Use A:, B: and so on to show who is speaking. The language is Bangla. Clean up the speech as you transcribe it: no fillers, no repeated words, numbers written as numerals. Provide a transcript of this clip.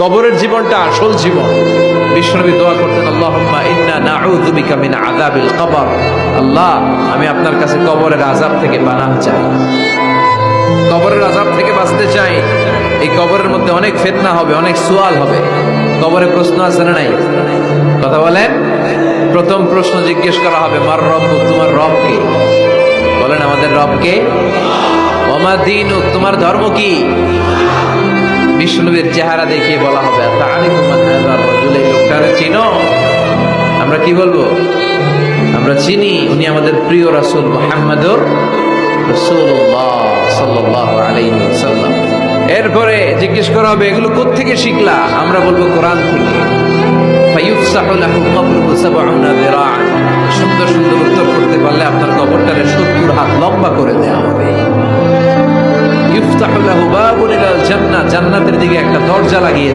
A: কবরের জীবনটা আসল জীবন। বিশ্বনবী দোয়া করতেন, আল্লাহুম্মা ইন্না নাউযু বিকা মিন আযাবিল কবর। আল্লাহ, আমি আপনার কাছে কবরের আযাব থেকে পানাহ চাই, কবরের আযাব থেকে বাঁচতে চাই। এই কবরের মধ্যে অনেক ফিতনা হবে, অনেক সুয়াল হবে। কবরে প্রশ্ন আছে না নাই? কথা বলেন। প্রথম প্রশ্ন জিজ্ঞেস করা হবে, মার রব্বুক, তোমার রব কে? বলেন, আমাদের রব কে? ওয়া মা দীনুক, তোমার ধর্ম কি? বিষ্ণুবীর চেহারা দেখিয়ে বলা হবে, তারিফু মান হাযার রাজুল, এই লোকটারে চিনো? আমরা কি বলবো? আমরা চিনি, উনি আমাদের প্রিয় রাসূল মুহাম্মদুর রাসূলুল্লাহ সাল্লাল্লাহু আলাইহি ওয়াসাল্লাম। এরপরে জিজ্ঞেস করা হবে, এগুলো কোত্থেকে শিখলা? আমরা বলবো, কোরআন থেকে। ফায়ুফসাহু লাহু কবরুহু ৭০ যিরাআন। সুন্দর সুন্দর উত্তর করতে পারলে আপনার কবরটারে ৭০ হাত লম্বা করে দেয়া হবে। ইফতাহু লাহু বাবুন ইলাল জান্নাহ, জান্নাতের দিকে একটা দরজা লাগিয়ে